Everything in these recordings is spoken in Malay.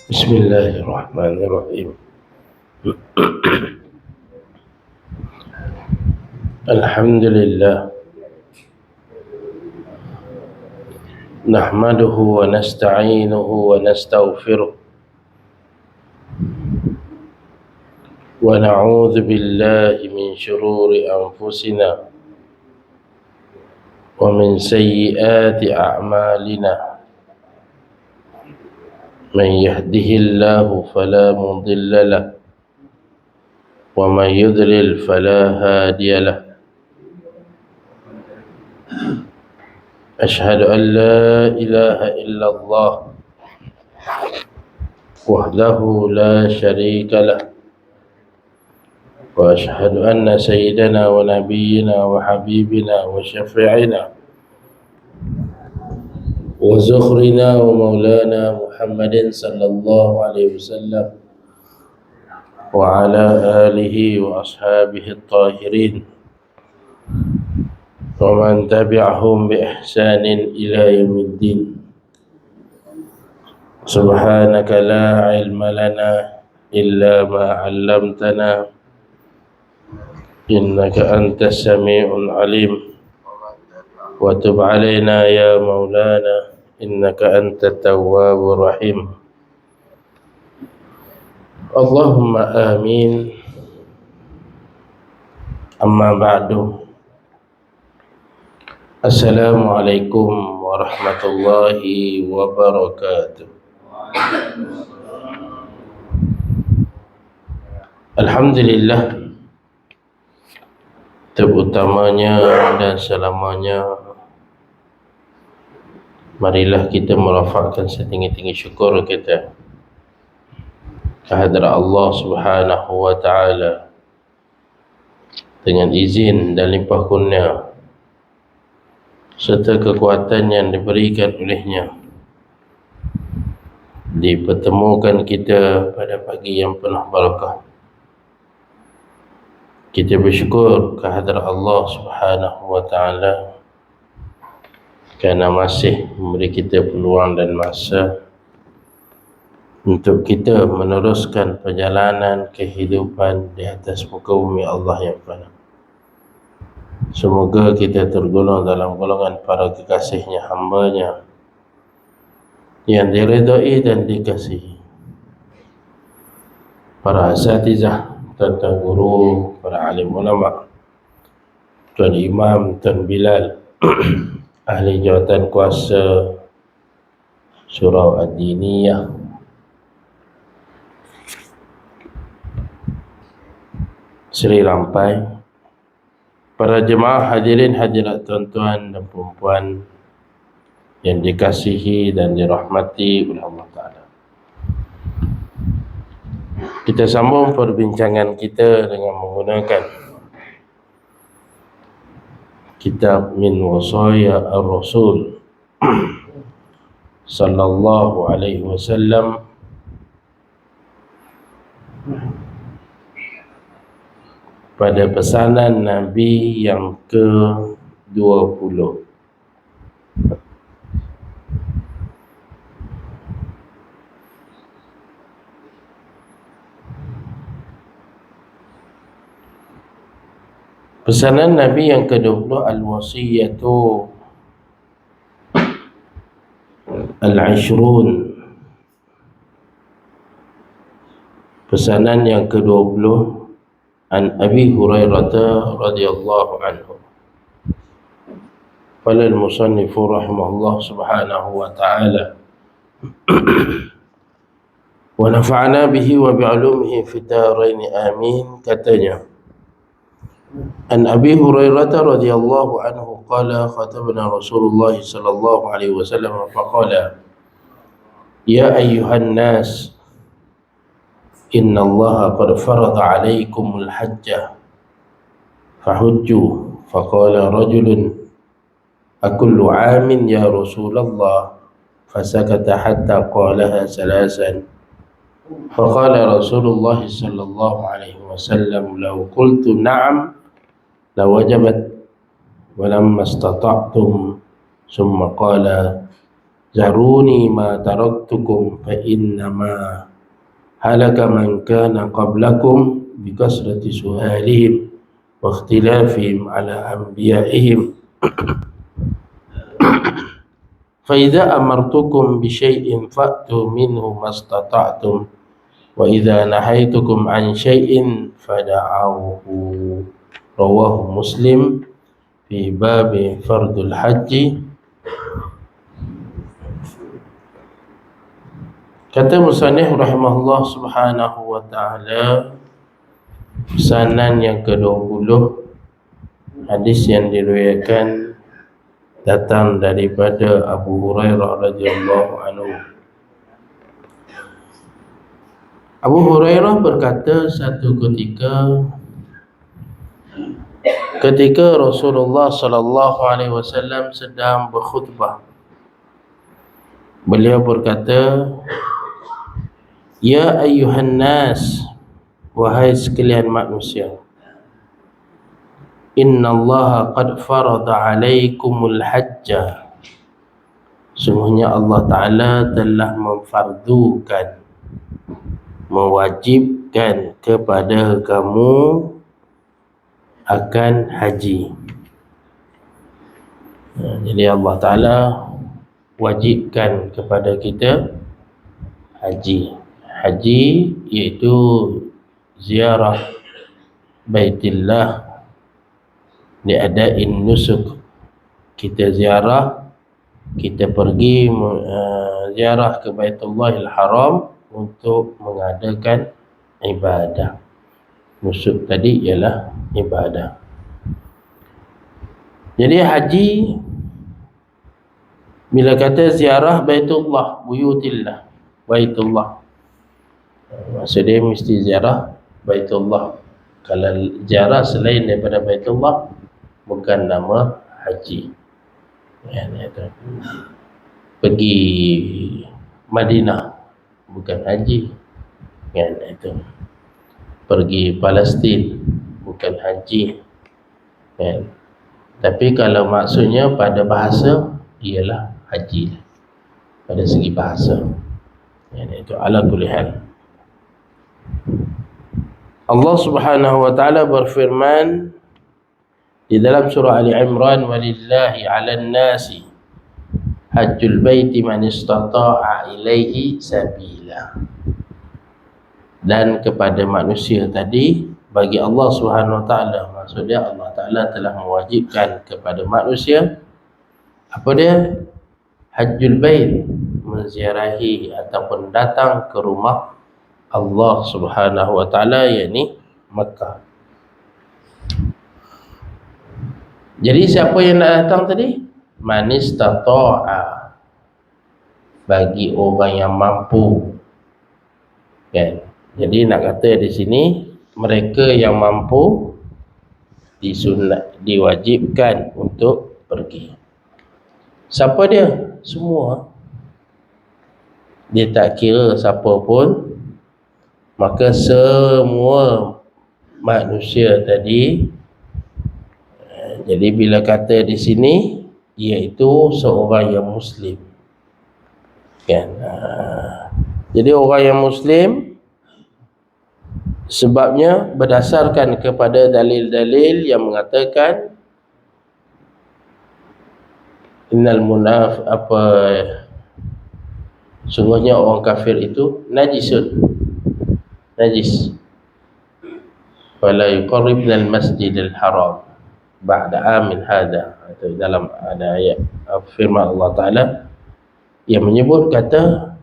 بسم الله الرحمن الرحيم. الحمد لله نحمده ونستعينه ونستغفره ونعوذ بالله من شرور أنفسنا ومن سيئات أعمالنا. من يهده الله فلا مضل له ومن يضلل فلا هادي له. أشهد أن لا إله إلا الله وحده لا شريك له، وأشهد أن سيدنا ونبينا وحبيبنا وشفيعنا وزخرنا ومولانا محمد صلى الله عليه وسلم وعلى آله وأصحابه الطاهرين ومن تبعهم بإحسان إلى يوم الدين. سبحانك لا علم لنا إلا ما علمتنا إنك أنت السميع العليم، وتب علينا يا مولانا إنك أنت التواب الرحيم. اللهم آمين. أما بعد، السلام عليكم ورحمة الله وبركاته. Alhamdulillah, terutamanya dan selamanya marilah kita merafakkan setinggi-tinggi syukur kita kehadrat Allah Subhanahu wa taala dengan izin dan limpah kurnia serta kekuatan yang diberikan olehnya, dipertemukan kita pada pagi yang penuh barakah. Kita bersyukur kehadrat Allah Subhanahu wa taala kerana masih memberi kita peluang dan masa untuk kita meneruskan perjalanan kehidupan di atas muka bumi Allah yang fana. Semoga kita tergolong dalam golongan para kekasihnya, hambanya yang diredai dan dikasihi, para asatizah, tuan-tuan guru, para alim ulama, tuan imam, tuan Bilal, ahli jawatan kuasa surau ad-diniyah, Seri Rampai, para jemaah hadirin hadirat tuan-tuan dan perempuan yang dikasihi dan dirahmati oleh Allah Ta'ala. Kita sambung perbincangan kita dengan menggunakan kitab Min Wasaya Ar-Rasul sallallahu alaihi wasallam pada pesanan Nabi yang ke-20. Pesanan Nabi yang ke-20, Al-Wasiyatu Al-Ashrun. Pesanan yang ke-20 an Abi Hurairah radhiyallahu anhu. Qala al-musannif rahimahullah subhanahu wa ta'ala wa nafa'ana bihi wa bi'ulumihi fid dharain amin. Katanya, an Abi Hurairah radhiyallahu anhu qala khatabana Rasulullah sallallahu alaihi wasallam faqala ya ayyuhan nas inna Allah qad farada alaikumul hajjah fahujju. Faqala rajulun akullu amin ya Rasulullah, fasakata hatta qalaha salasan. Faqala Rasulullah sallallahu alaihi wasallam law qultu na'am lawajabat walamma istata'tum. Summa qala zaruni ma taraktukum fa innama halaka man kana qablakum bikasrati su'alihim wa ikhtilafihim ala anbiya'ihim fa idza amartukum bi syai'in fa'tu minhu mastata'tum wa idza nahaitukum an syai'in fada'uhu. Rawahu Muslim fi babi fardul haji. Kata musannif rahimahullah subhanahu wa ta'ala, pesanan yang ke-20, hadis yang diriwayatkan datang daripada Abu Hurairah radhiyallahu anhu. Abu Hurairah berkata, satu ketika Rasulullah sallallahu alaihi wasallam sedang berkhutbah, beliau berkata, ya ayyuhan nas, wahai sekalian manusia, innallaha qad farada alaikumul hajja, sungguhnya Allah Ta'ala telah memfardukan, mewajibkan kepada kamu akan haji. Jadi Allah Ta'ala wajibkan kepada kita haji. Haji iaitu ziarah Baitillah li'ada'in nusuk. Kita ziarah, kita pergi ziarah ke Baitullahil Haram untuk mengadakan ibadah. Nusuk tadi ialah ibadah. Jadi haji, bila kata ziarah Baitullah, buyutillah, Baitullah, maksud dia mesti ziarah Baitullah. Kalau ziarah selain daripada Baitullah, bukan nama haji. Pergi Madinah, bukan haji. Pergi Palestin, bukan haji. Tapi kalau maksudnya pada bahasa, ialah haji pada segi bahasa. Itu ala kulli hal. Allah Subhanahu wa ta'ala berfirman di dalam surah Ali Imran, walillahi 'alan nasi hajjul baiti man istata'a ilaihi sabila. Dan kepada manusia tadi, bagi Allah Subhanahu wa ta'ala, maksudnya Allah Ta'ala telah mewajibkan kepada manusia apa dia? Hajjul bait, menziarahi ataupun datang ke rumah Allah Subhanahu wa ta'ala, yakni Makkah. Jadi siapa yang nak datang tadi? Man istata'a, bagi orang yang mampu. Kan? Jadi nak kata di sini, mereka yang mampu diwajibkan untuk pergi. Siapa dia? Semua. Dia tak kira siapa pun. Maka semua manusia tadi. Jadi bila kata di sini, iaitu seorang yang Muslim. Kan? Jadi orang yang Muslim, sebabnya berdasarkan kepada dalil-dalil yang mengatakan innal sungguhnya orang kafir itu najis. Fala yuqarribna al-masjidal haram ba'da amin hadha. Itu dalam ada ayat firman Allah Ta'ala yang menyebut kata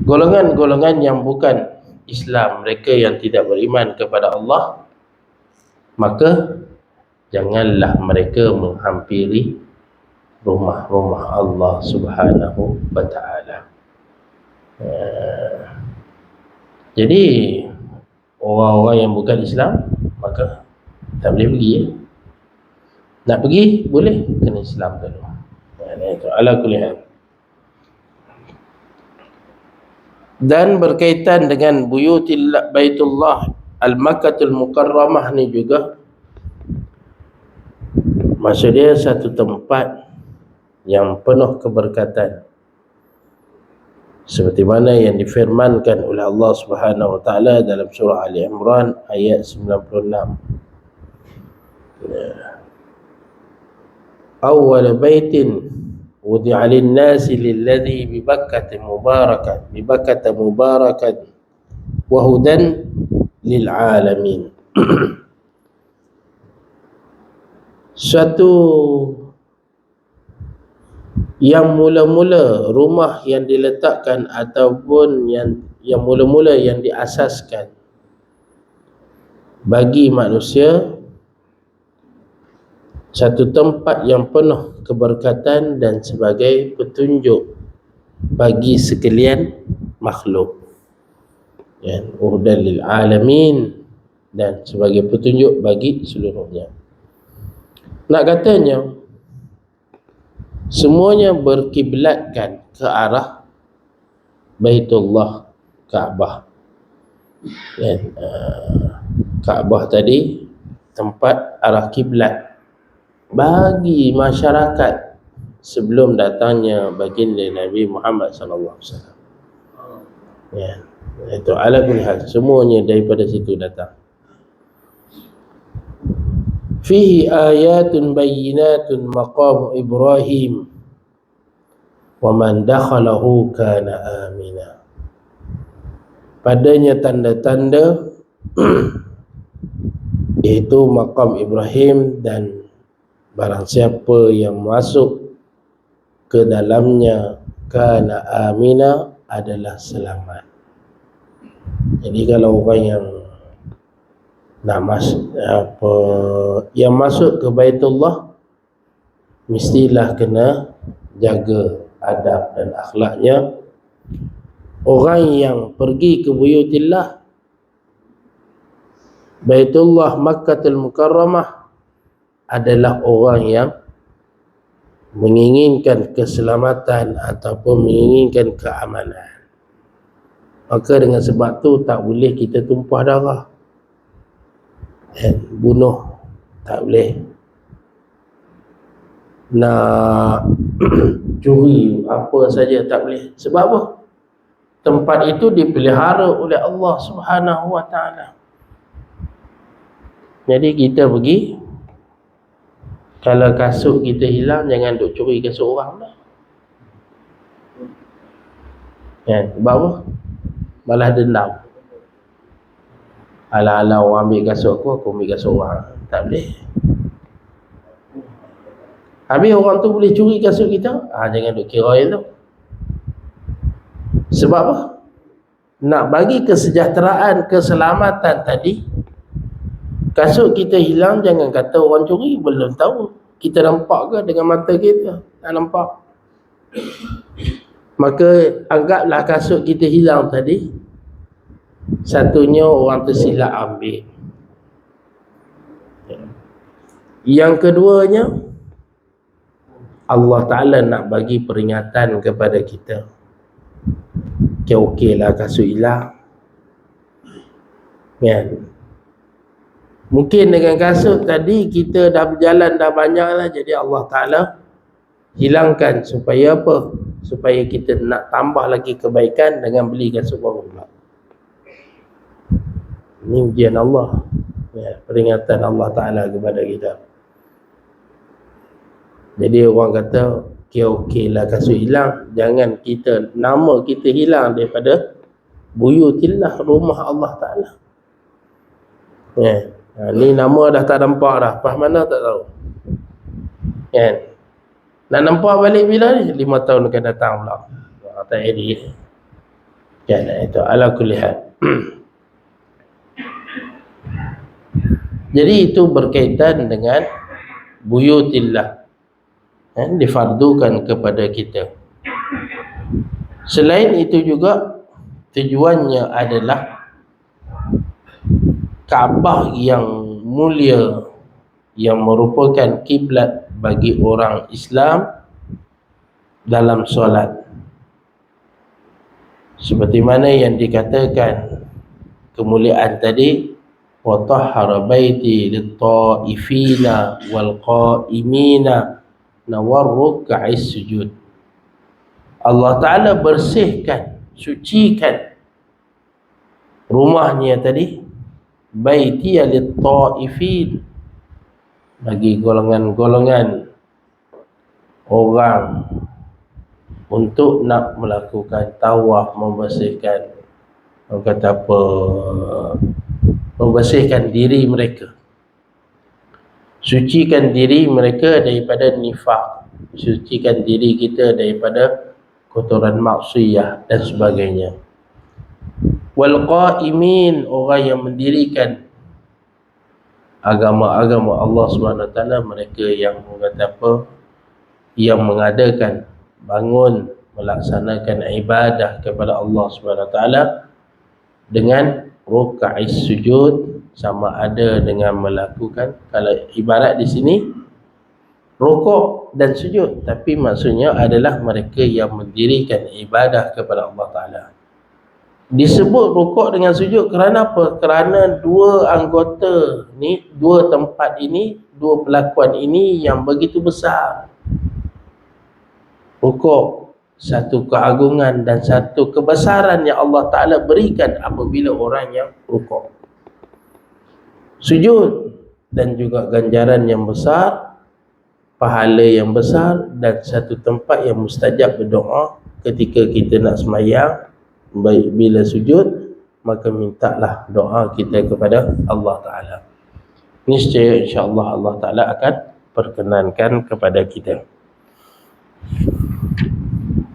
golongan-golongan yang bukan Islam, mereka yang tidak beriman kepada Allah, maka janganlah mereka menghampiri rumah-rumah Allah Subhanahu wa ta'ala. Jadi orang-orang yang bukan Islam, maka tak boleh pergi. Nak pergi boleh, kena Islam dulu. Itu ala kulli hal. Dan berkaitan dengan buyutillah Baitullah Al-Makkatul Mukarramah ni juga, maksud dia satu tempat yang penuh keberkatan. seperti mana yang difirmankan oleh Allah Subhanahu wa taala dalam surah Ali Imran ayat 96. Awwal baitin wudi'a lin-nasi lilladzi bi Bakkah mubarakan wa hudan lil alamin. Suatu yang mula-mula rumah yang diletakkan ataupun yang mula-mula yang diasaskan bagi manusia, satu tempat yang penuh keberkatan dan sebagai petunjuk bagi sekalian makhluk, uhudan lil alamin, dan sebagai petunjuk bagi seluruhnya. Nak katanya semuanya berkiblatkan ke arah Baitullah, Kaabah. Kaabah tadi tempat arah kiblat bagi masyarakat sebelum datangnya baginda Nabi Muhammad sallallahu alaihi wasallam. Itu ala kulli hal, semuanya daripada situ datang. Fihi ayatun bayyinatun maqam Ibrahim wa man dakhalahu kana amina. Padanya tanda-tanda iaitu maqam Ibrahim, dan barang siapa yang masuk ke dalamnya kana amina, adalah selamat. Jadi kalau orang yang nak yang masuk ke Baitullah mestilah kena jaga adab dan akhlaknya. Orang yang pergi ke buyutillah, Baitullah Makkahul Mukarramah, adalah orang yang menginginkan keselamatan ataupun menginginkan keamanan. Maka dengan sebab tu tak boleh kita tumpah darah, bunuh, tak boleh. Nak curi apa saja tak boleh. Sebab apa? Tempat itu dipelihara oleh Allah Subhanahu wa taala. Jadi kita pergi, kalau kasut kita hilang, jangan duk curi kasut orang lah. Sebab apa? Malah dendam. Ala-ala orang ambil kasut aku ambil kasut orang. Tak boleh. Habis orang tu boleh curi kasut kita, jangan duk kira itu. Sebab apa? Nak bagi kesejahteraan, keselamatan tadi, kasut kita hilang, jangan kata orang curi, belum tahu. Kita nampak ke dengan mata kita? Tak nampak. Maka anggaplah kasut kita hilang tadi, satunya orang tersilap ambil. Yang keduanya, Allah Ta'ala nak bagi peringatan kepada kita. Okeylah kasut hilang, mungkin dengan kasut tadi kita dah berjalan dah banyak lah, jadi Allah Ta'ala hilangkan supaya apa? Supaya kita nak tambah lagi kebaikan dengan beli kasut baru pula. Ini ujian Allah, peringatan Allah Ta'ala kepada kita. Jadi orang kata okeylah kasut hilang, jangan kita, nama kita hilang daripada buyutillah, rumah Allah Ta'ala. Ni nama dah tak nampak dah, pas mana tak tahu. Nak nampak balik bila ni? 5 tahun akan datang pula. Tak edit. Itu ala kulli hal. Jadi itu berkaitan dengan buyutillah, difardukan kepada kita. Selain itu juga tujuannya adalah Kaabah yang mulia, yang merupakan kiblat bagi orang Islam dalam solat. Seperti mana yang dikatakan kemuliaan tadi, wa tahhara baiti lit-ta'ifina wal qa'imina nawar ruk'is sujud. Allah Ta'ala bersihkan sucikan rumahnya tadi, baiti lit-ta'ifin, bagi golongan-golongan orang untuk nak melakukan tawaf, membersihkan, orang kata apa, membersihkan diri mereka, sucikan diri mereka daripada nifaq, sucikan diri kita daripada kotoran maksiyah dan sebagainya. Wal qa'imin, orang yang mendirikan agama-agama Allah SWT, mereka yang kata apa, yang mengadakan, bangun, melaksanakan ibadah kepada Allah SWT dengan ruka'is sujud, sama ada dengan melakukan, kalau ibarat di sini rukuk dan sujud, tapi maksudnya adalah mereka yang mendirikan ibadah kepada Allah Ta'ala. Disebut rukuk dengan sujud kerana apa? Kerana dua anggota ni, dua tempat ini, dua pelakuan ini yang begitu besar. Rukuk, satu keagungan dan satu kebesaran yang Allah Ta'ala berikan apabila orang yang rukuk. Sujud, dan juga ganjaran yang besar, pahala yang besar, dan satu tempat yang mustajab berdoa ketika kita nak sembahyang. Baik bila sujud, maka mintalah doa kita kepada Allah Ta'ala. Niscaya insya-Allah Allah Ta'ala akan perkenankan kepada kita.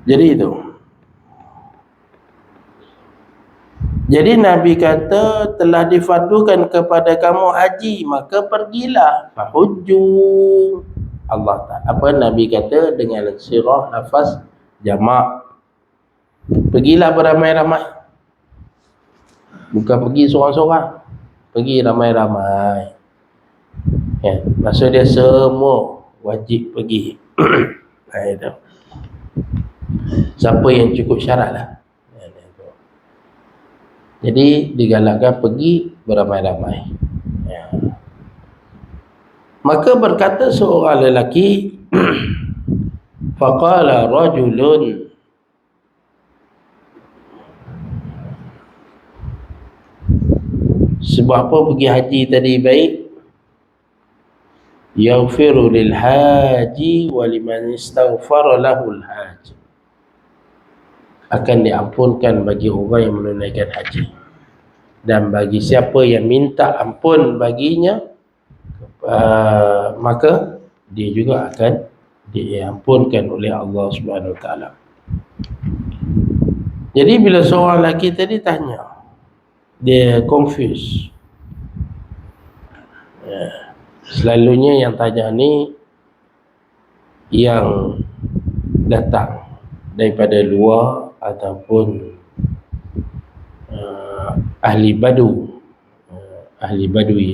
Jadi itu. Jadi Nabi kata, telah difardukan kepada kamu haji, maka pergilah. Fahujju. Allah Ta'ala, apa Nabi kata dengan sirah lafaz jamak, pergilah beramai-ramai, bukan pergi seorang-seorang, pergi ramai-ramai. Ya, maksud dia semua wajib pergi. Itu. Siapa yang cukup syarat lah. Jadi digalakkan pergi beramai-ramai. Ya. Maka berkata seorang lelaki, faqala rajulun, sebab apa pergi haji tadi baik? Yaghfiru lil haji wa liman istaghfara lahul haji, akan diampunkan bagi orang yang menunaikan haji, dan bagi siapa yang minta ampun baginya, maka dia juga akan diampunkan oleh Allah Subhanahu Wa Taala. Jadi bila seorang lelaki tadi tanya, dia confused. Ya. Selalunya yang tanya ni yang datang daripada luar ataupun ahli badu, ahli badui.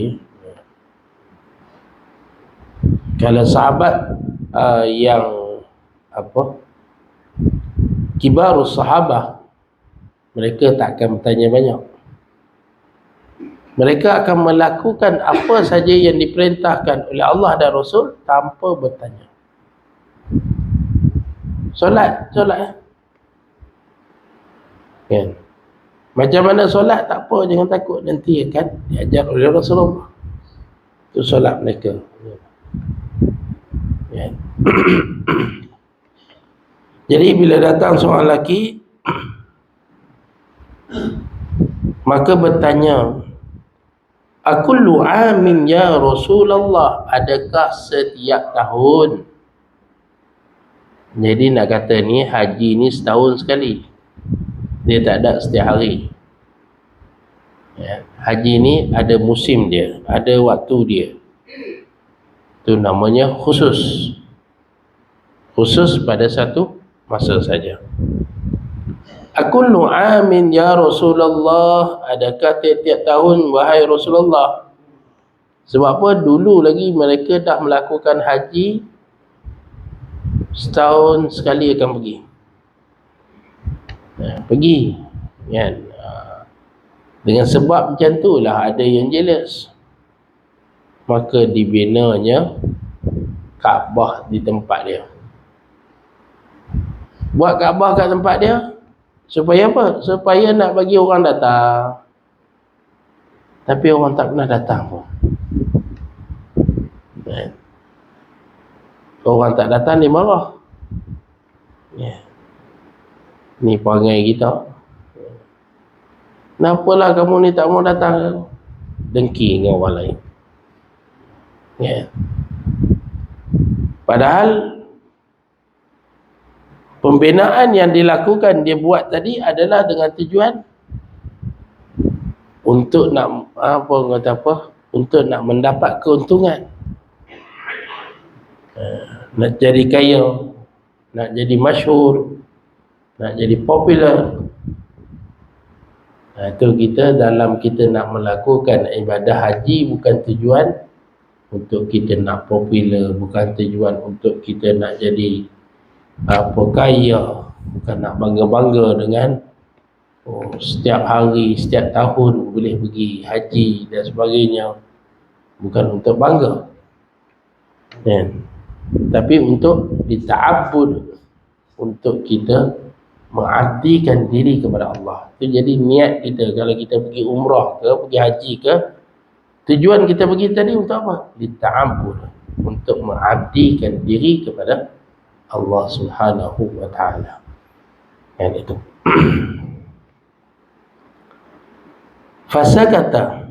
Kalau sahabat yang apa, kibarus sahabah, mereka tak akan bertanya banyak. Mereka akan melakukan apa saja yang diperintahkan oleh Allah dan Rasul tanpa bertanya. Solat ya. Kan? Macam mana solat, tak apa, jangan takut, nanti akan diajar oleh Rasulullah. Itu solat mereka. Kan? Jadi bila datang seorang lelaki, maka bertanya, akullu amin ya Rasulullah, adakah setiap tahun? Jadi nak kata ni haji ni setahun sekali, dia tak ada setiap hari. Ya, haji ni ada musim dia, ada waktu dia. Itu namanya khusus. Khusus pada satu masa saja. Akullu amin ya Rasulullah, adakah tiap-tiap tahun wahai Rasulullah? Sebab apa? Dulu lagi mereka dah melakukan haji, setahun sekali akan pergi. Pergi, kan? Dengan sebab macam tu lah ada yang jealous. Maka dibinanya Kaabah di tempat dia. Buat Kaabah kat tempat dia, Supaya apa? Supaya nak bagi orang datang. Tapi orang tak pernah datang pun. Orang tak datang dia marah. Ni perangai kita. Kenapalah kamu ni tak mau datang? Dengki dengan orang lain. Padahal pembinaan yang dilakukan, dia buat tadi adalah dengan tujuan untuk nak untuk nak mendapat keuntungan, nak jadi kaya, nak jadi masyhur, nak jadi popular. Itu kita dalam kita nak melakukan ibadah haji, bukan tujuan untuk kita nak popular, bukan tujuan untuk kita nak jadi kaya, bukan nak bangga-bangga dengan setiap hari, setiap tahun boleh pergi haji dan sebagainya. Bukan untuk bangga, tapi untuk dita'abbud, untuk kita mengabdikan diri kepada Allah. Itu jadi niat kita kalau kita pergi umrah ke, pergi haji ke, tujuan kita pergi tadi untuk apa? Dita'abbud, untuk mengabdikan diri kepada Allah Subhanahu wa ta'ala. Yang itu. Fasakata,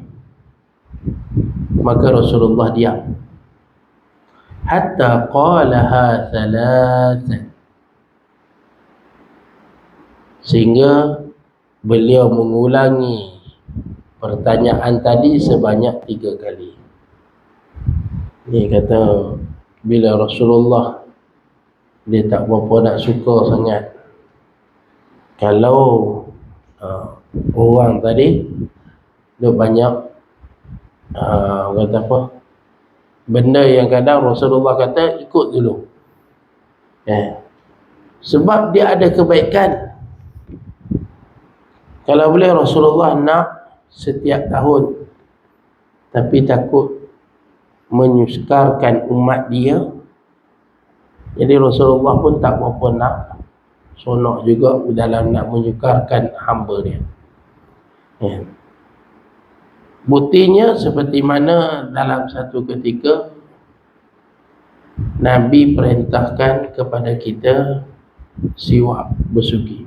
maka Rasulullah diam. Hatta qalaha thalathan, sehingga beliau mengulangi pertanyaan tadi sebanyak 3 kali. Dia kata bila Rasulullah dia tak berapa nak suka sangat kalau orang tadi dia banyak kata apa, benda yang kadang Rasulullah kata ikut dulu, sebab dia ada kebaikan. Kalau boleh Rasulullah nak setiap tahun, tapi takut menyuskarkan umat dia, jadi Rasulullah pun tak berapa nak sonok juga dalam nak menyukarkan hamba dia. Buktinya seperti mana dalam satu ketika Nabi perintahkan kepada kita siwak, bersugi.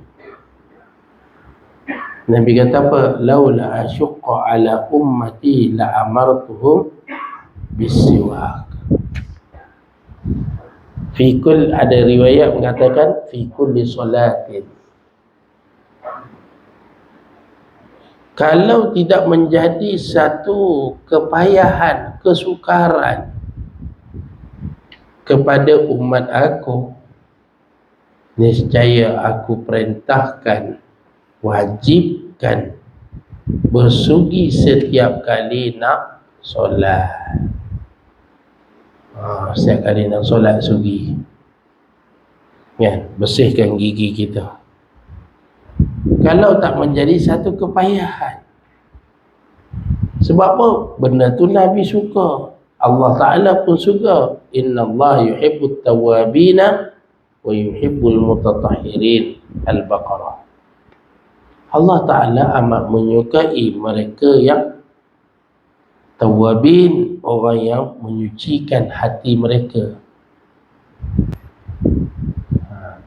Nabi kata apa? Laula asyqa ala ummati la amartuhum bisiwak. Ada riwayat mengatakan fi kulli salatin. Kalau tidak menjadi satu kepayahan, kesukaran kepada umat aku, niscaya aku perintahkan, wajibkan bersugi setiap kali nak solat. Setiap kali nak solat sugi, bersihkan gigi kita. Kalau tak menjadi satu kepayahan, sebab apa? Benda tu Nabi suka, Allah Ta'ala pun suka. Inna Allah yuhibbut tawabina wa yuhibbul mutatahhirin. Al-Baqarah. Allah Ta'ala amat menyukai mereka yang tawabin, orang yang menyucikan hati mereka.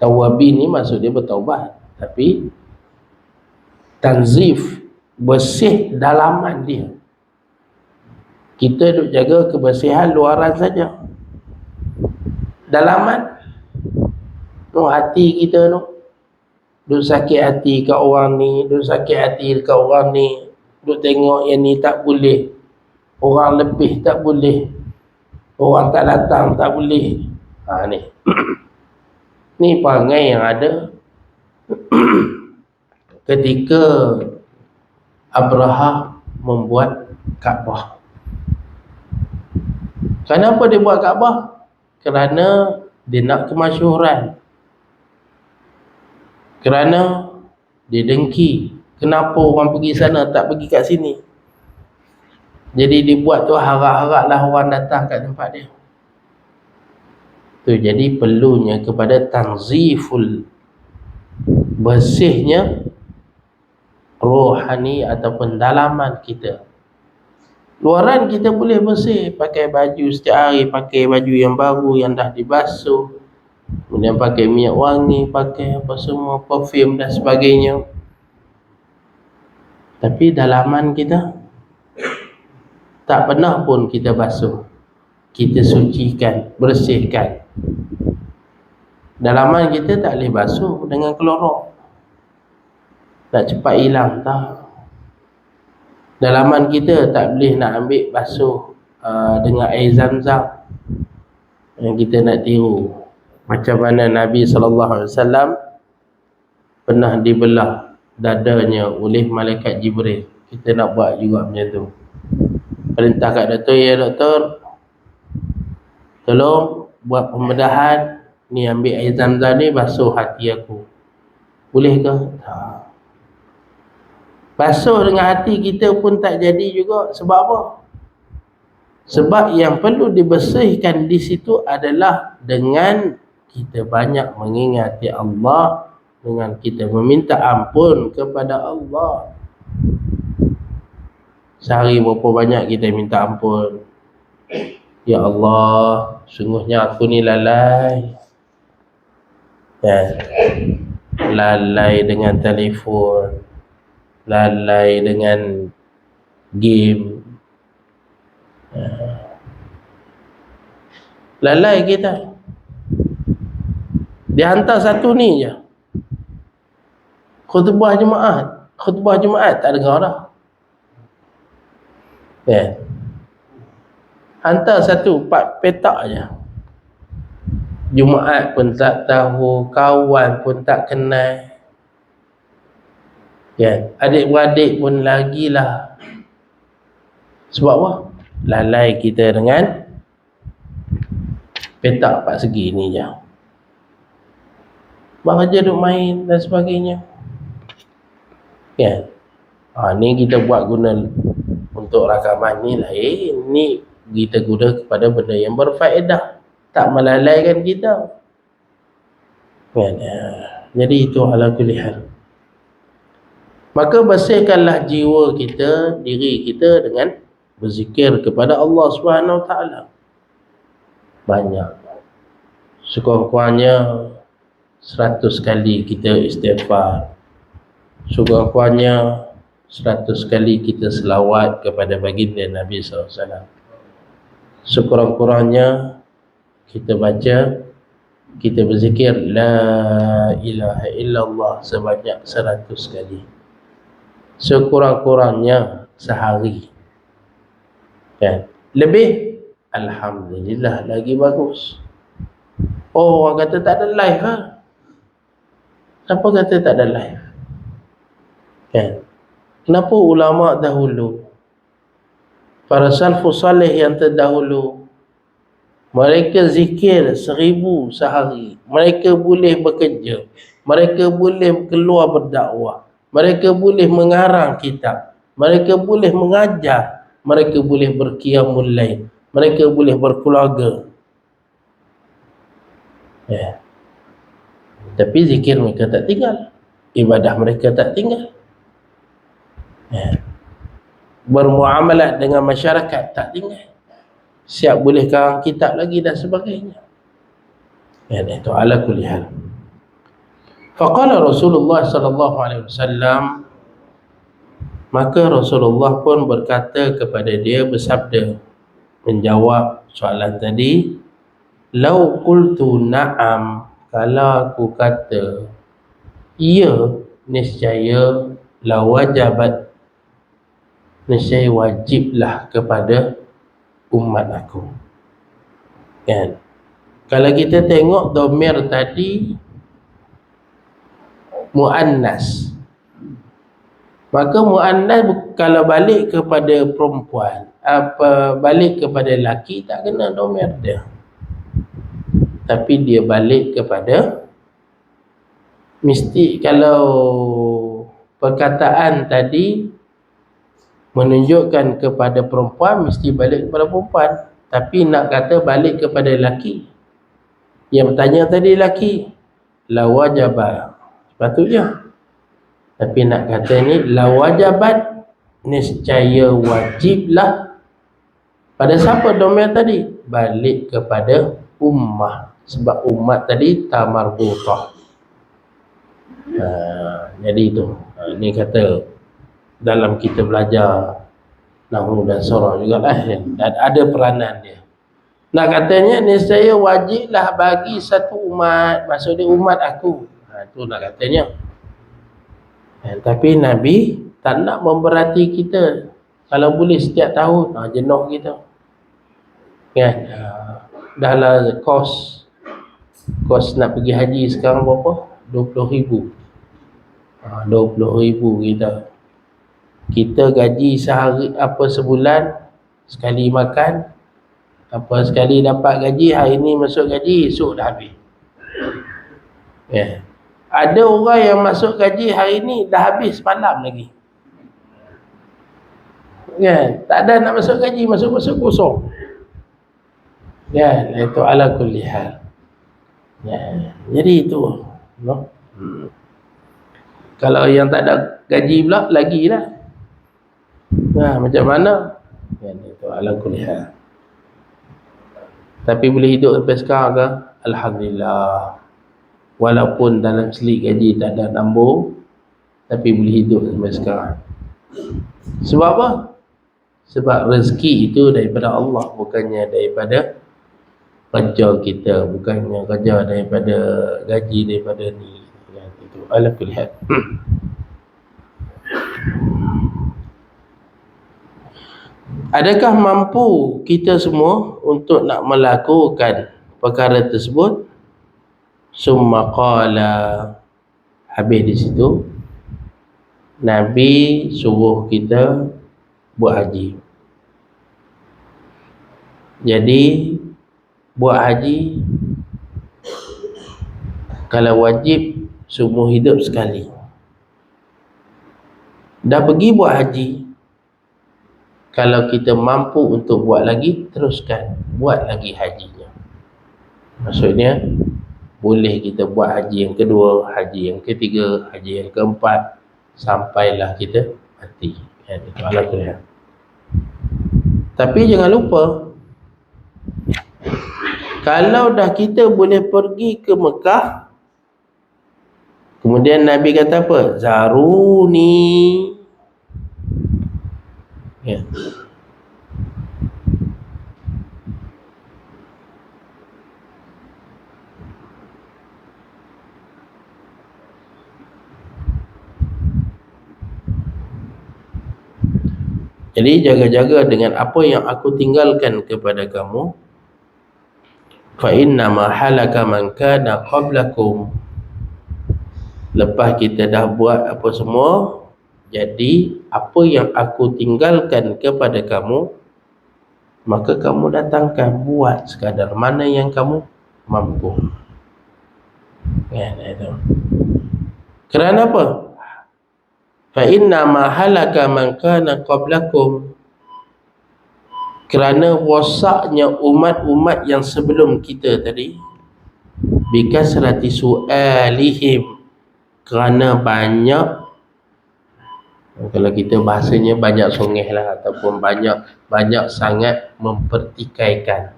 Tawabin ni maksud dia bertaubat, tapi tanzif, bersih dalaman dia. Kita duk jaga kebersihan luaran saja, dalaman hati kita duk sakit hati kat orang ni, duk sakit hati kat orang ni, duk tengok yang ni tak boleh, orang lebih tak boleh, orang tak datang tak boleh. Ni ni perangai yang ada ketika Abraha membuat Kaabah. Kenapa dia buat Kaabah? Kerana dia nak kemasyhuran, kerana dia dengki. Kenapa orang pergi sana tak pergi kat sini? Jadi dia buat tu harap-haraplah orang datang kat tempat dia. Tu jadi perlunya kepada tanziful bersihnya rohani ataupun dalaman kita. Luaran kita boleh bersih, pakai baju setiap hari, pakai baju yang baru yang dah dibasuh, kemudian pakai minyak wangi, pakai apa semua, perfume dan sebagainya. Tapi dalaman kita tak pernah pun kita basuh, kita sucikan, bersihkan. Dalaman kita tak boleh basuh dengan klorok, nak cepat hilang tak. Dalaman kita tak boleh nak ambil basuh dengan air zam-zam yang kita nak tiru. Macam mana Nabi SAW pernah dibelah dadanya oleh malaikat Jibril. Kita nak buat juga macam tu. Perintah kat doktor, ya doktor, tolong buat pembedahan ni, ambil air zam-zam ni basuh hati aku. Boleh ke? Tak. Basuh dengan hati kita pun tak jadi juga. Sebab apa? Sebab yang perlu dibersihkan di situ adalah dengan kita banyak mengingati Allah, dengan kita meminta ampun kepada Allah. Sehari berapa banyak kita minta ampun? Ya Allah, sungguhnya aku ni lalai. Lalai dengan telefon, lalai dengan game, lalai kita. Dia hantar satu ni je, khutbah Jumaat tak dengar dah. Hantar satu 4 petak je. Jumaat pun tak tahu, kawan pun tak kenal. Adik-beradik pun lagilah. Sebab apa? Lalai kita dengan petak 4 segi ni je. Bahagia duk main dan sebagainya. Ni kita buat guna untuk rakaman ni lain. Ni kita guna kepada benda yang berfaedah, tak melalaikan kita. Jadi itu ala kulli hal. Maka bersihkanlah jiwa kita, diri kita dengan berzikir kepada Allah Subhanahu Wa Taala. Banyak. Sekurang-kurangnya 100 kali kita istighfar. Sekurang-kurangnya 100 kali kita selawat kepada baginda Nabi SAW. Sekurang-kurangnya kita baca, kita berzikir La ilaha illallah sebanyak 100 kali. Sekurang-kurangnya sehari. Lebih, alhamdulillah, lagi bagus. Oh, orang kata tak ada live ha? Kenapa kata tak ada live? Kenapa ulama dahulu, para salafus salih yang terdahulu, mereka zikir 1000 sehari, mereka boleh bekerja, mereka boleh keluar berdakwah, mereka boleh mengarang kitab, mereka boleh mengajar, mereka boleh berqiyamul lail, mereka boleh berkeluarga. Tapi zikir mereka tak tinggal, ibadah mereka tak tinggal, bermuamalat dengan masyarakat tak tinggal, siap boleh karang kitab lagi dan sebagainya. Itu ala kulli hal. Faqala Rasulullah sallallahu alaihi wasallam, maka Rasulullah pun berkata kepada dia, bersabda, menjawab soalan tadi, lau qultu na'am, kalau aku kata ya, niscaya la wajabat, nescaya wajiblah kepada umat aku. Kalau kita tengok dhamir tadi muannas, maka muannas kalau balik kepada perempuan, balik kepada lelaki, tak kena dhamir dia, tapi dia balik kepada, mesti kalau perkataan tadi menunjukkan kepada perempuan, mesti balik kepada perempuan. Tapi nak kata balik kepada lelaki, yang bertanya tadi lelaki, la wajaba, Patutnya. Tapi nak kata ni la wajabat, niscaya wajiblah. Pada siapa domain tadi? Balik kepada ummah. Sebab umat tadi tamarbutah. Jadi itu. Ni kata dalam kita belajar nahwu dan surah juga lah, dan ada peranan dia. Nak katanya niscaya wajiblah bagi satu umat, maksud dia umat aku. Itu nak katanya. Tapi Nabi tak nak memberati kita. Kalau boleh setiap tahun, jenuh kita. Kan? Dah lah kos nak pergi haji sekarang berapa? 20,000. 20,000 kita gaji sehari sebulan sekali makan, sekali dapat gaji, hari ni masuk gaji, esok dah habis. Ada orang yang masuk gaji hari ni dah habis malam lagi. Tak ada nak masuk gaji, masuk kosong. Itu ala kulli hal. Jadi itu no? Kalau yang tak ada gaji pula, lagilah. Macam mana? Itu ala kulli hal. Tapi boleh hidup sampai sekarang ke? Alhamdulillah. Walaupun dalam selit gaji tak ada nambung, tapi boleh hidup sampai sekarang. Sebab apa? Sebab rezeki itu daripada Allah, bukannya daripada kerja kita, bukannya kerja daripada gaji daripada ni. Itu ala kulli hal. Adakah mampu kita semua untuk nak melakukan perkara tersebut? Summa qala, habis di situ Nabi suruh kita buat haji. Jadi buat haji kalau wajib seumur hidup sekali. Dah pergi buat haji, kalau kita mampu untuk buat lagi, teruskan buat lagi hajinya. Maksudnya boleh kita buat haji yang kedua, haji yang ketiga, haji yang keempat, sampailah kita mati. Itu alhamdulillah. Tapi jangan lupa, kalau dah kita boleh pergi ke Mekah, kemudian Nabi kata apa? Zaruni. Jadi jaga-jaga dengan apa yang aku tinggalkan kepada kamu. Fa inna ma halaka man kana qablakum. Lepas kita dah buat apa semua, jadi apa yang aku tinggalkan kepada kamu, maka kamu datangkan, buat sekadar mana yang kamu mampu. Kerana apa? Fa inna ma halaka man kana qablakum. Kerana rosaknya umat-umat yang sebelum kita tadi, bikasrati su'alihim, kerana banyak, kalau kita bahasanya banyak songeh lah, ataupun banyak sangat mempertikaikan.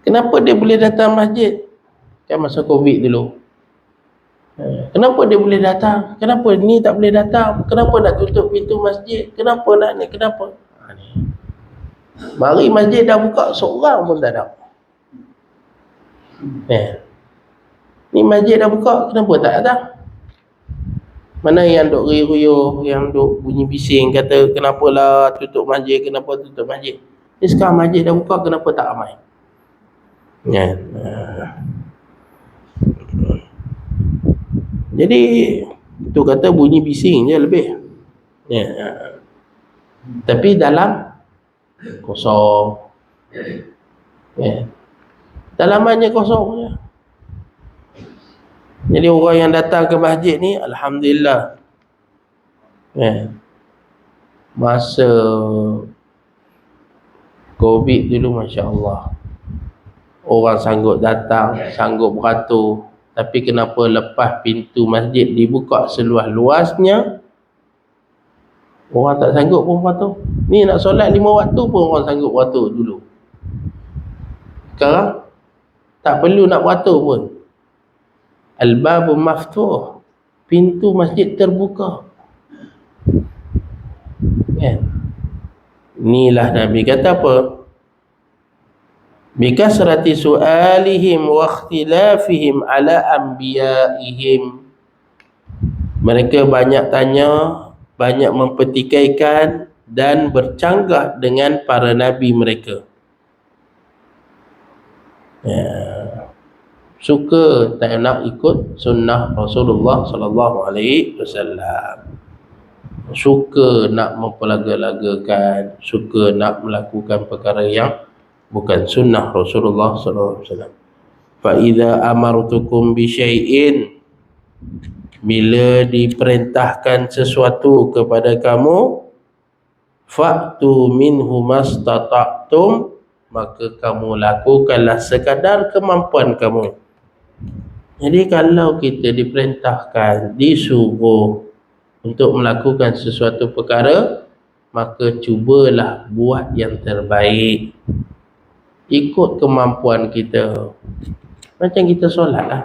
Kenapa dia boleh datang masjid? Kan masa Covid dulu, kenapa dia boleh datang? Kenapa ni tak boleh datang? Kenapa nak tutup pintu masjid? Kenapa nak ni? Kenapa? Mari masjid dah buka, seorang pun tak ada. Ni masjid dah buka, kenapa tak datang? Mana yang duk riuh-riuh, yang duk bunyi bising, kata kenapalah tutup masjid, kenapa tutup masjid? Ni sekarang masjid dah buka, kenapa tak ramai? Jadi tu kata bunyi bising je lebih. Tapi dalam kosong. Dalamannya kosong je. Jadi orang yang datang ke masjid ni, alhamdulillah. Masa Covid dulu, Masya Allah, orang sanggup datang, sanggup beratur. Tapi kenapa lepas pintu masjid dibuka seluas-luasnya, orang tak sanggup pun patuh. Ni nak solat 5 waktu pun orang sanggup patuh dulu. Sekarang tak perlu nak patuh pun. Al-babu maftuh, pintu masjid terbuka. Kan? Inilah Nabi kata apa? Bikasrati su'alihim wa ikhtilafihim ala anbiya'ihim. Mereka banyak tanya, banyak mempertikaikan dan bercanggah dengan para nabi mereka. Suka tak nak ikut sunnah Rasulullah sallallahu alaihi wasallam. Suka nak mempelaga-lagakan, suka nak melakukan perkara yang bukan sunnah Rasulullah sallallahu alaihi wasallam. Fa idza amartukum bi syai'in, bila diperintahkan sesuatu kepada kamu, fa'tu minhu mastata'tum, maka kamu lakukanlah sekadar kemampuan kamu. Jadi kalau kita diperintahkan, disuruh untuk melakukan sesuatu perkara, maka cubalah buat yang terbaik, ikut kemampuan kita. Macam kita solat lah.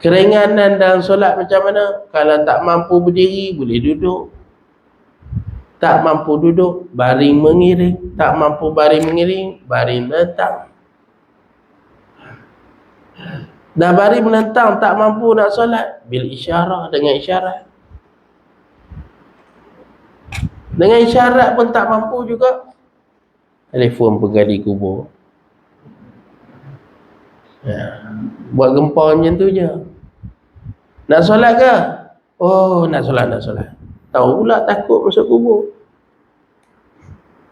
Keringanan dalam solat macam mana? Kalau tak mampu berdiri, boleh duduk. Tak mampu duduk, baring mengiring. Tak mampu baring mengiring, baring melentang. Dah baring melentang, tak mampu nak solat, bil isyarah, dengan isyarat. Dengan isyarat pun tak mampu juga, telefon penggali kubur. Buat gempa macam tu je. Nak solat ke? Oh, nak solat. Tahu pula takut masuk kubur.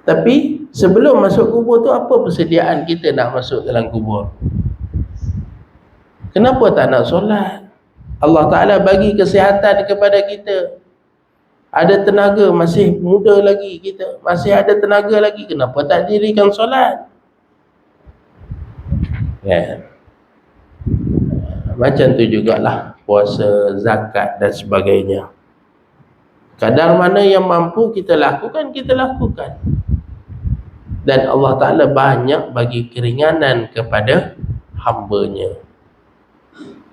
Tapi sebelum masuk kubur tu, apa persediaan kita nak masuk dalam kubur? Kenapa tak nak solat? Allah Ta'ala bagi kesihatan kepada kita. Ada tenaga, masih muda lagi kita, masih ada tenaga lagi, kenapa tak dirikan solat? Macam tu jugalah puasa, zakat dan sebagainya. Kadar mana yang mampu kita lakukan, kita lakukan. Dan Allah Ta'ala banyak bagi keringanan kepada hamba-Nya.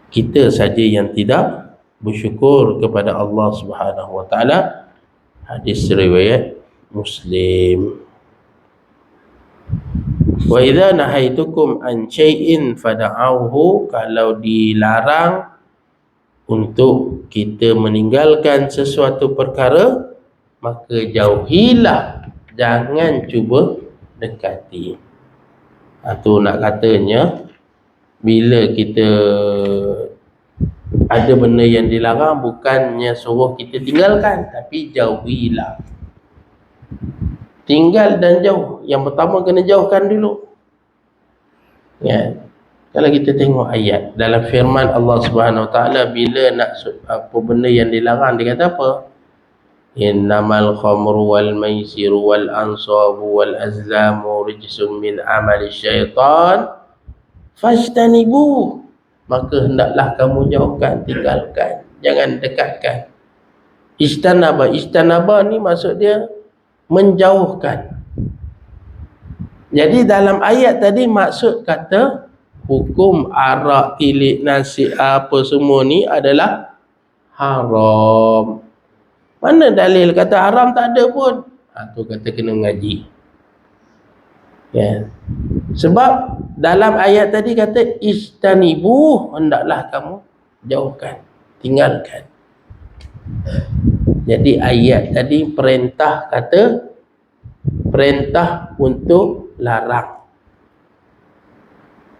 Kita saja yang tidak bersyukur kepada Allah Subhanahu wa Ta'ala. Hadis riwayat Muslim. Wa idza nahaitukum an syai'in fad'auhu, kalau dilarang untuk kita meninggalkan sesuatu perkara, maka jauhilah, jangan cuba dekati. Itu nak katanya, bila kita ada benda yang dilarang, bukannya suruh kita tinggalkan, tapi jauhilah. Tinggal dan jauh. Yang pertama kena jauhkan dulu. Kalau kita tengok ayat dalam firman Allah Subhanahu Wa Taala, bila nak apa benda yang dilarang, dia kata apa? Innamal khamru wal maisiru wal ansabu wal azlamu rijsum min amali syaitan fajtanibu, maka hendaklah kamu jauhkan, tinggalkan, jangan dekatkan. Istanaba ni maksud dia menjauhkan. Jadi dalam ayat tadi maksud kata hukum arak, tilik, nasi, apa semua ni adalah haram. Mana dalil kata haram? Tak ada pun. Tu kata kena mengaji. Sebab dalam ayat tadi kata istanibu, hendaklah kamu jauhkan, tinggalkan. Jadi ayat tadi perintah, kata perintah untuk larang,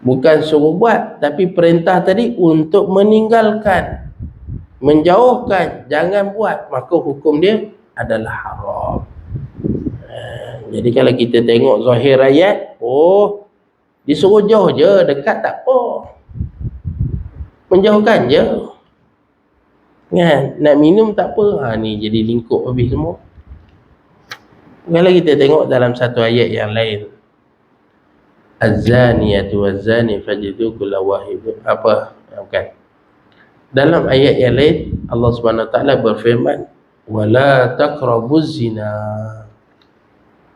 bukan suruh buat, tapi perintah tadi untuk meninggalkan, menjauhkan, jangan buat, maka hukum dia adalah haram. Jadi kalau kita tengok zahir ayat, disuruh jauh je, dekat tak apa, menjauhkan je. Nak minum tak apa, ni jadi lingkup habis semua. Kalau kita tengok dalam satu ayat yang lain, Az-zaniyatu waz-zani fajlidu kulla wahid. Apa? Bukan. Dalam ayat yang lain Allah Subhanahu Wa Taala berfirman, wala taqrabuz zina.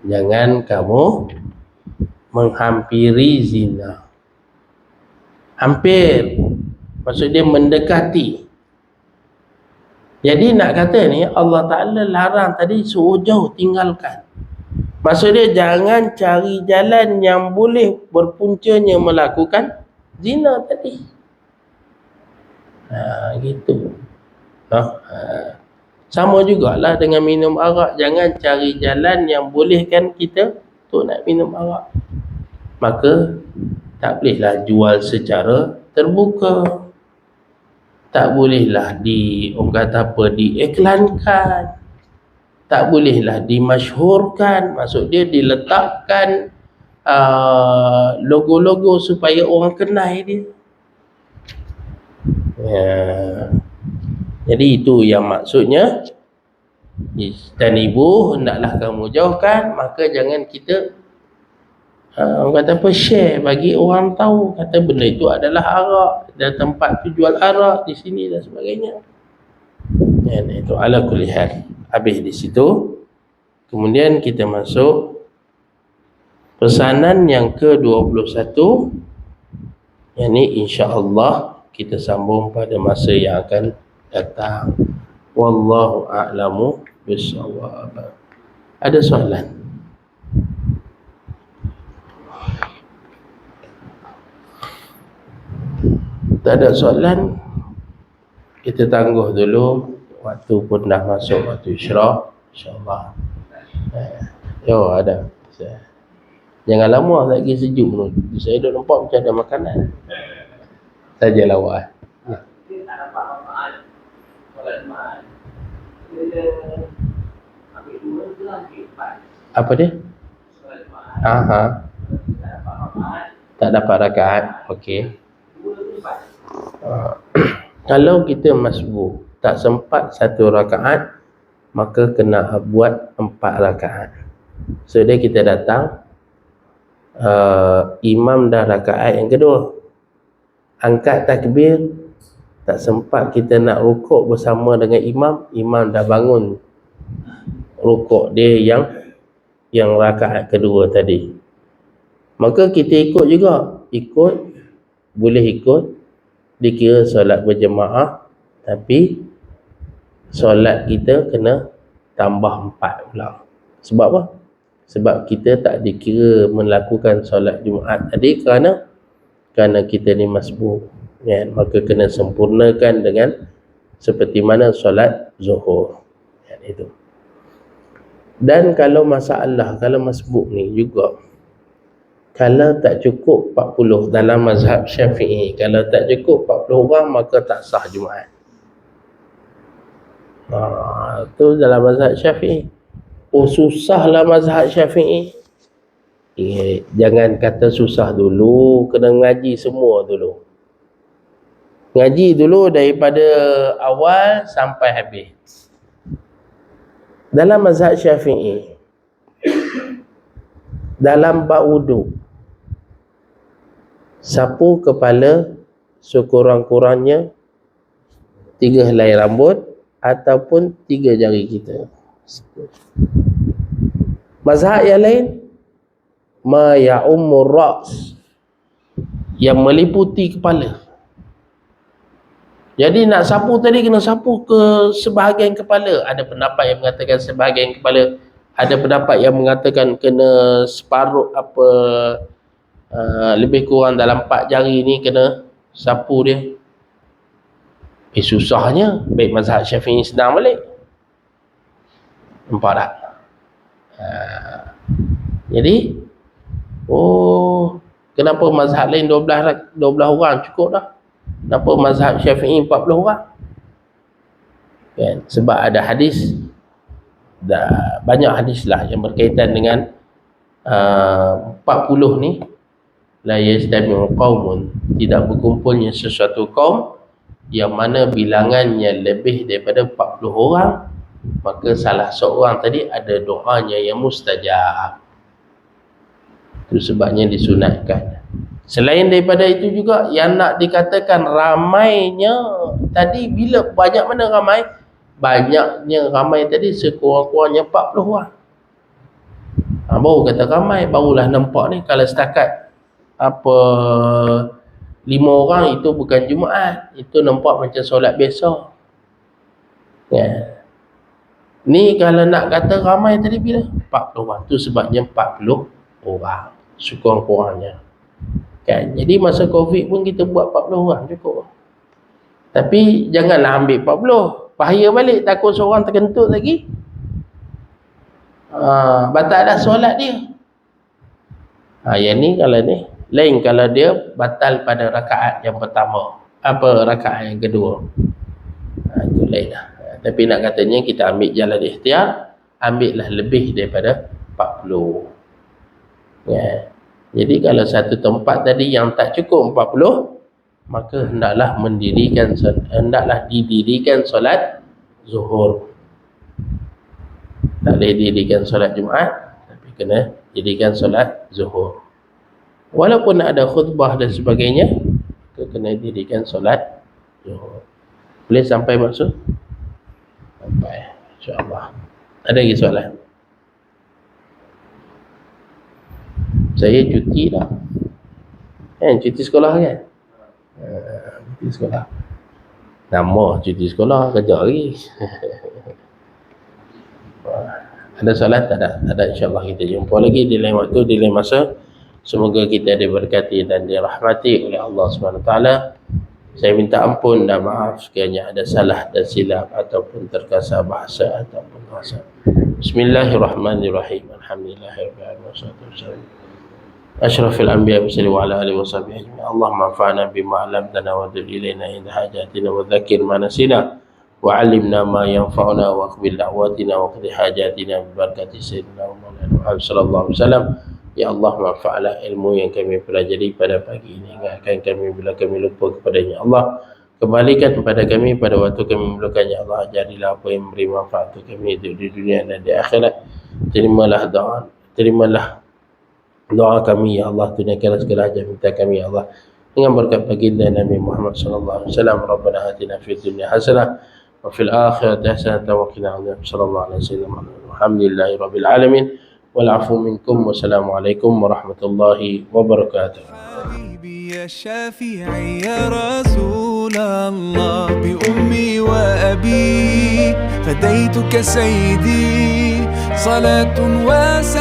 Jangan kamu menghampiri zina. Hampir, maksud dia mendekati. Jadi nak kata ni Allah Ta'ala larang tadi suruh jauh, tinggalkan. Maksud dia jangan cari jalan yang boleh berpuncanya melakukan zina tadi. Gitu. Sama jugalah dengan minum arak. Jangan cari jalan yang bolehkan kita untuk nak minum arak. Maka tak bolehlah jual secara terbuka. Tak bolehlah orang kata apa, diiklankan. Tak bolehlah dimasyhurkan. Maksud dia diletakkan logo-logo supaya orang kenal dia. Jadi itu yang maksudnya, dan ibu hendaklah kamu jauhkan. Maka jangan kita orang kata apa, share bagi orang tahu, kata benda itu adalah arak, dan tempat tu jual arak di sini dan sebagainya. Itu ala kulli hal. Habis di situ, kemudian kita masuk pesanan yang ke-21, yang ni insya-Allah kita sambung pada masa yang akan datang. Wallahu a'lamu bissawab. Ada soalan? Tak ada soalan, kita tangguh dulu. Waktu pun dah masuk waktu isyraq, insya-Allah. Yo, ada. Jangan lama lagi sejuk tu. Saya dah nampak macam ada makanan. Sajalah wah. Apa dia? Tak dapat rakaat. Okey. Kalau kita masbuk tak sempat 1 rakaat, maka kena buat 4 rakaat. So dia kita datang, imam dah rakaat yang kedua, angkat takbir, tak sempat kita nak rukuk bersama dengan imam, imam dah bangun rukuk dia yang rakaat kedua tadi, maka kita ikut juga. Boleh ikut, dikira solat berjemaah, tapi solat kita kena tambah 4 pula. Sebab apa? Sebab kita tak dikira melakukan solat Jumaat tadi kerana kita ni masbuk, kan? Maka kena sempurnakan dengan seperti mana solat zuhur, kan? Itu. Dan kalau masalah, kalau masbuk ni juga, kalau tak cukup 40 dalam mazhab Syafi'i, kalau tak cukup 40 orang maka tak sah Jumaat. Itu dalam mazhab Syafi'i. Susahlah mazhab Syafi'i. Jangan kata susah dulu, kena ngaji semua dulu. Ngaji dulu daripada awal sampai habis. Dalam mazhab Syafi'i, dalam bab wudu, sapu kepala sekurang-kurangnya 3 helai rambut ataupun 3 jari kita. Mazhab yang lain, ma ya'ummur ra's, yang meliputi kepala. Jadi nak sapu tadi kena sapu ke sebahagian kepala. Ada pendapat yang mengatakan sebahagian kepala, ada pendapat yang mengatakan kena separuh lebih kurang dalam 4 jari ni kena sapu dia. Susahnya, baik mazhab Syafi'i senang balik. Nampak tak? Jadi, kenapa mazhab lain 12 orang cukup dah? Kenapa mazhab Syafi'i 40 orang? Kan? Sebab ada hadis, banyak hadis lah yang berkaitan dengan 40 ni. La yajtami'u qaumun, tidak berkumpulnya sesuatu kaum yang mana bilangannya lebih daripada 40 orang, maka salah seorang tadi ada doanya yang mustajab. Itu sebabnya disunatkan. Selain daripada itu juga yang nak dikatakan ramainya tadi, bila banyak mana ramai? Banyaknya ramai tadi sekurang-kurangnya 40 orang. Baru kata ramai, barulah nampak ni. Kalau setakat 5 orang itu bukan Jumaat, itu nampak macam solat biasa. Ya. Ni kalau nak kata ramai tadi bila? 40 orang. Tu sebabnya 40 orang sekurang-kurangnya. Kan? Jadi masa Covid pun kita buat 40 orang cukup. Tapi janganlah ambil 40. Bahaya balik, takut seorang terkentut lagi. Batal dah solat dia. Yang ni kalau ni lain kalau dia batal pada rakaat yang pertama, rakaat yang kedua. Itu lain lah. Tapi nak katanya kita ambil jalan ikhtiar, ambillah lebih daripada 40. Ya. Jadi kalau satu tempat tadi yang tak cukup 40, maka hendaklah didirikan solat zuhur. Tak boleh didirikan solat Jumaat, tapi kena didirikan solat zuhur. Walaupun ada khutbah dan sebagainya, kena didirikan solat zuhur. Boleh sampai maksud? Sampai, insyaAllah. Ada lagi soalan? Saya cuti dah. Cuti sekolah kan? Cuti sekolah. Nama cuti sekolah, kerja lagi. Ada soalan? Tak ada, insyaAllah kita jumpa lagi di lain waktu, di lain masa. Semoga kita diberkati dan dirahmati oleh Allah SWT. Saya minta ampun dan maaf sekiranya ada salah dan silap ataupun terkasar bahasa ataupun bahasa. Bismillahirrahmanirrahim. Alhamdulillahirabbil alamin. Asyrafil anbiya wa ala alihi washabihi ajma'in. Allahumma anfa'na bima 'allamtana wa dhil ilaina inda hajatina wa dzakir ma nasina wa 'allimna ma yanfa'una wa aqbil da'watina wa qdi hajatina bi barakati sayyidina Muhammad sallallahu alaihi wasallam. Ya Allah, manfaatlah ilmu yang kami pelajari pada pagi ini. Ingatkan kami bila kami lupa kepadanya. Allah, kembalikan kepada kami pada waktu kami memerlukannya. Allah, jadilah apa yang memberi manfaat untuk kami di dunia dan di akhirat. Terimalah doa kami, ya Allah. Tunaikanlah segala hajat minta kami, ya Allah. Dengan berkat baginda Nabi Muhammad sallallahu alaihi wasallam. Rabbana atina fid dunya hasanah wa fil akhirati hasanah wa qina adzabannar. Sallallahu alaihi wasallam. Alhamdulillahi rabbil alamin. والعفو منكم والسلام عليكم ورحمة الله وبركاته. حبيبي يا شافعي يا رسول الله، بأمي وأبي فديتك سيدي، صلاة وسلام.